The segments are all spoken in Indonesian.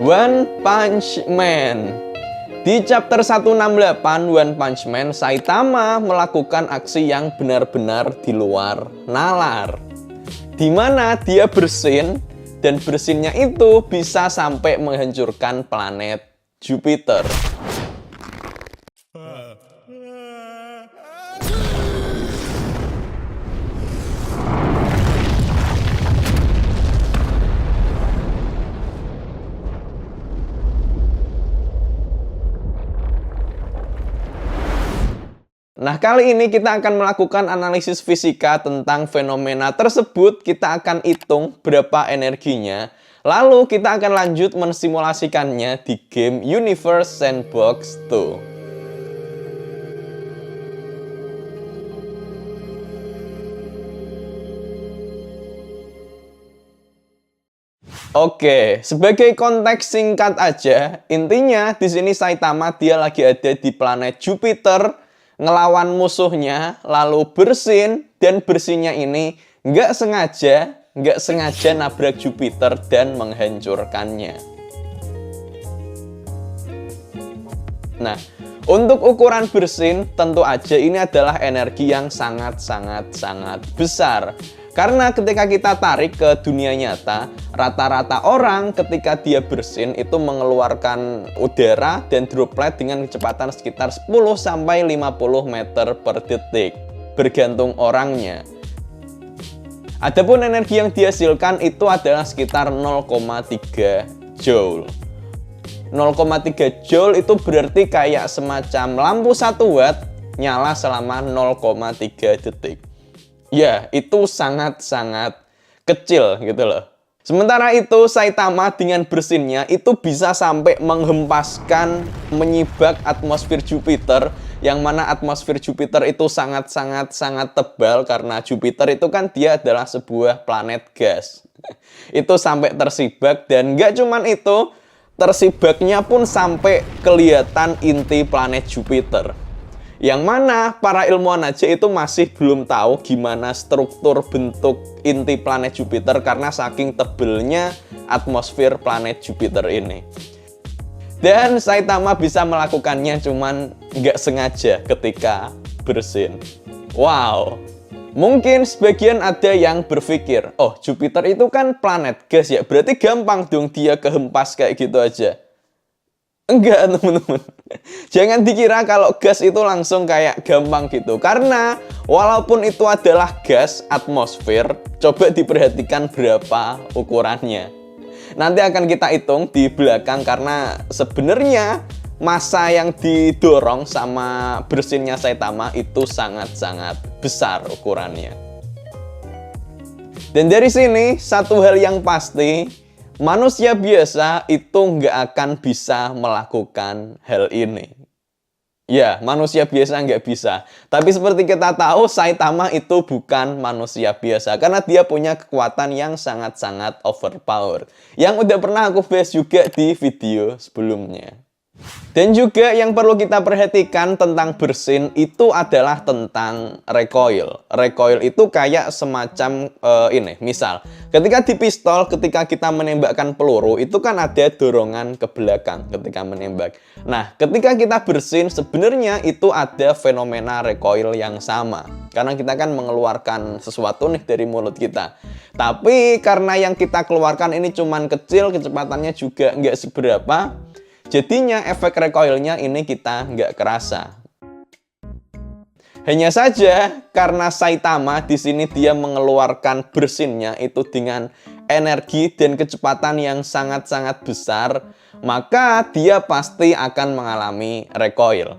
One Punch Man. Di chapter 168 One Punch Man, Saitama melakukan aksi yang benar-benar di luar nalar, di mana dia bersin, dan bersinnya itu bisa sampai menghancurkan planet Jupiter. Nah, kali ini kita akan melakukan analisis fisika tentang fenomena tersebut. Kita akan hitung berapa energinya. Lalu kita akan lanjut mensimulasikannya di game Universe Sandbox 2. Oke, sebagai konteks singkat aja, intinya di sini Saitama dia lagi ada di planet Jupiter, ngelawan musuhnya, lalu bersin, dan bersinnya ini nggak sengaja nabrak Jupiter dan menghancurkannya. Nah, untuk ukuran bersin, tentu aja ini adalah energi yang sangat besar. Karena ketika kita tarik ke dunia nyata, rata-rata orang ketika dia bersin itu mengeluarkan udara dan droplet dengan kecepatan sekitar 10-50 meter per detik, bergantung orangnya. Adapun energi yang dihasilkan itu adalah sekitar 0,3 joule. 0,3 joule itu berarti kayak semacam lampu 1 watt nyala selama 0,3 detik. Ya, itu sangat kecil gitu loh. Sementara itu, Saitama dengan bersinnya itu bisa sampai menghempaskan, menyibak atmosfer Jupiter, yang mana atmosfer Jupiter itu sangat tebal karena Jupiter itu kan dia adalah sebuah planet gas. Itu sampai tersibak, dan nggak cuman itu, tersibaknya pun sampai kelihatan inti planet Jupiter. Yang mana para ilmuwan aja itu masih belum tahu gimana struktur bentuk inti planet Jupiter karena saking tebelnya atmosfer planet Jupiter ini. Dan Saitama bisa melakukannya cuman nggak sengaja ketika bersin. Wow, mungkin sebagian ada yang berpikir, oh Jupiter itu kan planet gas ya, berarti gampang dong dia kehempas kayak gitu aja. Enggak, teman-teman. Jangan dikira kalau gas itu langsung kayak gampang gitu. Karena walaupun itu adalah gas atmosfer, coba diperhatikan berapa ukurannya. Nanti akan kita hitung di belakang karena sebenarnya massa yang didorong sama bersinnya Saitama itu sangat besar ukurannya. Dan dari sini satu hal yang pasti, manusia biasa itu nggak akan bisa melakukan hal ini. Ya, manusia biasa nggak bisa. Tapi seperti kita tahu, Saitama itu bukan manusia biasa. Karena dia punya kekuatan yang sangat overpower. Yang udah pernah aku bahas juga di video sebelumnya. Dan juga yang perlu kita perhatikan tentang bersin itu adalah tentang recoil. Recoil itu kayak semacam ini, misal ketika di pistol, ketika kita menembakkan peluru itu kan ada dorongan ke belakang ketika menembak. Nah, ketika kita bersin sebenarnya itu ada fenomena recoil yang sama. Karena kita kan mengeluarkan sesuatu nih dari mulut kita. Tapi karena yang kita keluarkan ini cuman kecil, kecepatannya juga nggak seberapa, jadinya efek recoilnya ini kita nggak kerasa. Hanya saja karena Saitama di sini dia mengeluarkan bersinnya itu dengan energi dan kecepatan yang sangat besar, maka dia pasti akan mengalami recoil.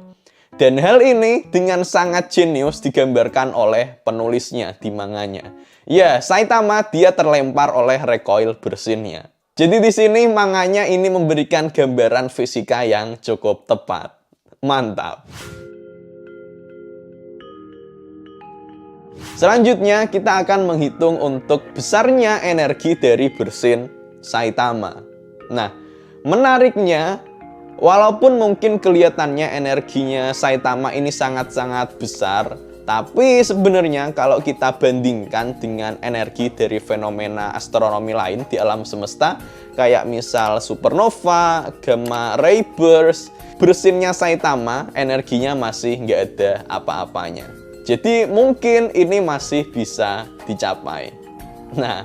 Dan hal ini dengan sangat jenius digambarkan oleh penulisnya di manganya. Ya, Saitama dia terlempar oleh recoil bersinnya. Jadi di sini manganya ini memberikan gambaran fisika yang cukup tepat. Mantap. Selanjutnya kita akan menghitung untuk besarnya energi dari bersin Saitama. Nah, menariknya, walaupun mungkin kelihatannya energinya Saitama ini sangat besar, Tapi sebenarnya kalau kita bandingkan dengan energi dari fenomena astronomi lain di alam semesta, kayak misal supernova, gamma ray burst, bersinnya Saitama, energinya masih nggak ada apa-apanya. Jadi mungkin ini masih bisa dicapai. Nah,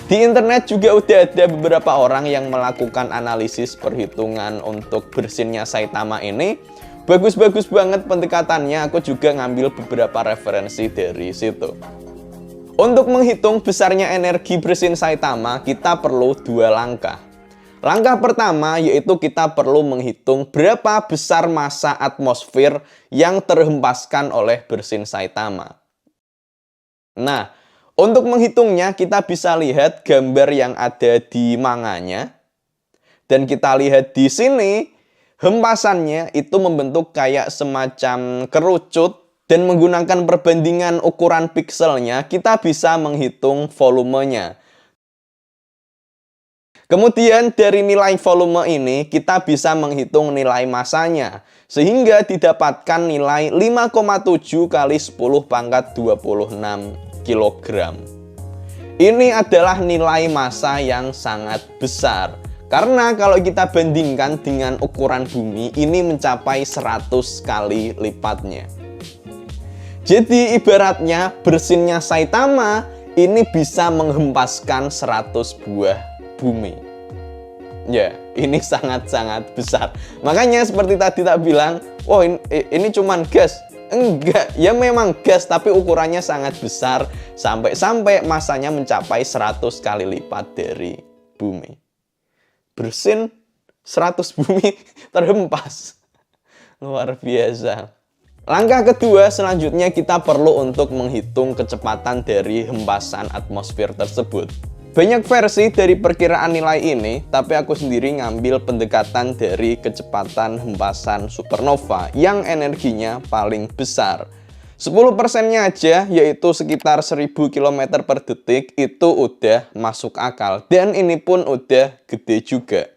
di internet juga udah ada beberapa orang yang melakukan analisis perhitungan untuk bersinnya Saitama ini. Bagus-bagus banget pendekatannya, aku juga ngambil beberapa referensi dari situ. Untuk menghitung besarnya energi bersin Saitama, kita perlu dua langkah. Langkah pertama yaitu kita perlu menghitung berapa besar massa atmosfer yang terhempaskan oleh bersin Saitama. Nah, untuk menghitungnya kita bisa lihat gambar yang ada di manganya. Dan kita lihat di sini, hempasannya itu membentuk kayak semacam kerucut. Dan menggunakan perbandingan ukuran pikselnya, kita bisa menghitung volumenya. Kemudian dari nilai volume ini, kita bisa menghitung nilai massanya. Sehingga didapatkan nilai 5,7 kali 10 pangkat 26 kg. Ini adalah nilai massa yang sangat besar. Karena kalau kita bandingkan dengan ukuran bumi, ini mencapai 100 kali lipatnya. Jadi ibaratnya bersinnya Saitama ini bisa menghempaskan 100 buah bumi. Ya, ini sangat-sangat besar. Makanya seperti tadi tak bilang, oh ini cuman gas. Enggak, ya memang gas, tapi ukurannya sangat besar. Sampai masanya mencapai 100 kali lipat dari bumi. Bersin 100 bumi terhempas. Luar biasa. Langkah kedua selanjutnya kita perlu untuk menghitung kecepatan dari hempasan atmosfer tersebut. Banyak versi dari perkiraan nilai ini, tapi aku sendiri ngambil pendekatan dari kecepatan hempasan supernova yang energinya paling besar. 10%-nya aja, yaitu sekitar 1000 km per detik, itu udah masuk akal. Dan ini pun udah gede juga.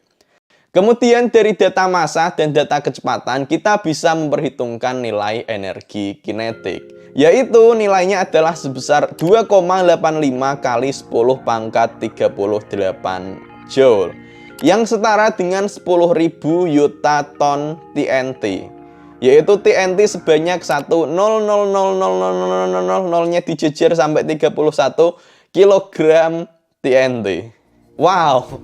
Kemudian dari data massa dan data kecepatan, kita bisa memperhitungkan nilai energi kinetik. Yaitu nilainya adalah sebesar 2,85 kali 10 pangkat 38 Joule. Yang setara dengan 10.000 yuta ton TNT. Yaitu TNT sebanyak 1,0000000-nya dijejer sampai 31 kg TNT. Wow.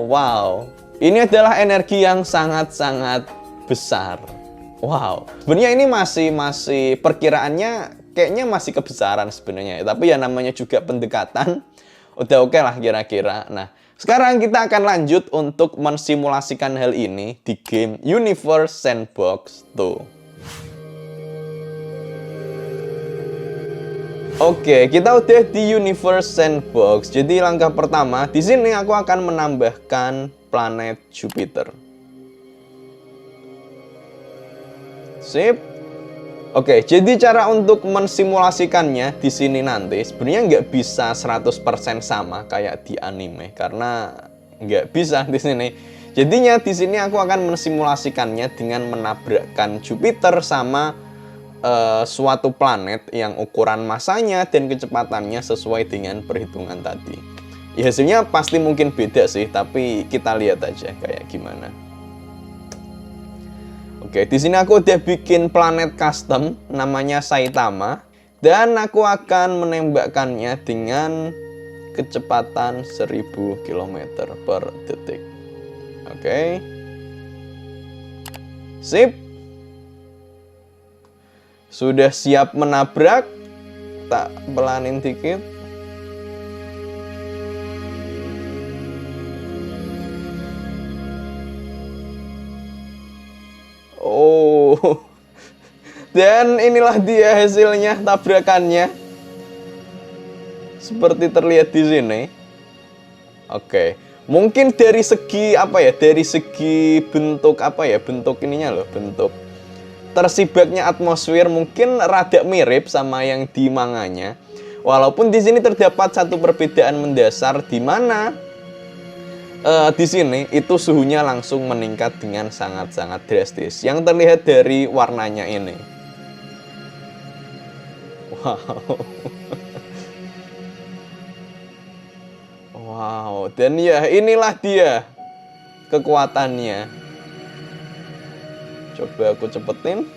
Wow. Ini adalah energi yang sangat-sangat besar. Wow. Sebenarnya ini masih perkiraannya kayaknya masih kebesaran sebenarnya. Tapi ya namanya juga pendekatan. Udah oke lah kira-kira. Nah, sekarang kita akan lanjut untuk mensimulasikan hal ini di game Universe Sandbox 2. Oke, kita udah di Universe Sandbox. Jadi langkah pertama, di sini aku akan menambahkan planet Jupiter. Sip. Oke, jadi cara untuk mensimulasikannya di sini nanti sebenarnya nggak bisa 100% sama kayak di anime karena nggak bisa di sini. Jadinya di sini aku akan mensimulasikannya dengan menabrakkan Jupiter sama suatu planet yang ukuran massanya dan kecepatannya sesuai dengan perhitungan tadi. Ya hasilnya pasti mungkin beda sih, tapi kita lihat aja kayak gimana. Oke, di sini aku udah bikin planet custom namanya Saitama dan aku akan menembakkannya dengan kecepatan 1000 km per detik. Oke. Sip. Sudah siap menabrak, tak pelanin dikit. Oh, dan inilah dia hasilnya tabrakannya. Seperti terlihat di sini. Oke, mungkin dari segi apa ya? Dari segi bentuk apa ya? Bentuk ininya loh, bentuk tersibaknya atmosfer mungkin rada mirip sama yang di manganya. Walaupun di sini terdapat satu perbedaan mendasar di mana di sini itu suhunya langsung meningkat dengan sangat-sangat drastis. Yang terlihat dari warnanya ini. Wow. Wow, dan ya inilah dia kekuatannya. Coba aku cepetin.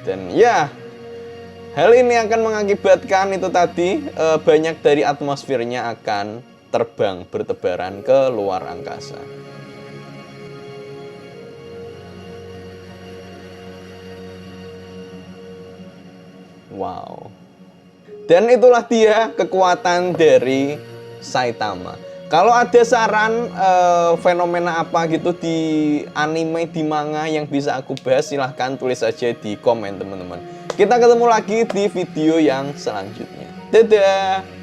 Dan ya, hal ini akan mengakibatkan itu tadi banyak dari atmosfernya akan terbang bertebaran ke luar angkasa. Wow. Dan itulah dia kekuatan dari Saitama. Kalau ada saran fenomena apa gitu di anime, di manga yang bisa aku bahas, silahkan tulis aja di komen teman-teman. Kita ketemu lagi di video yang selanjutnya. Dadah!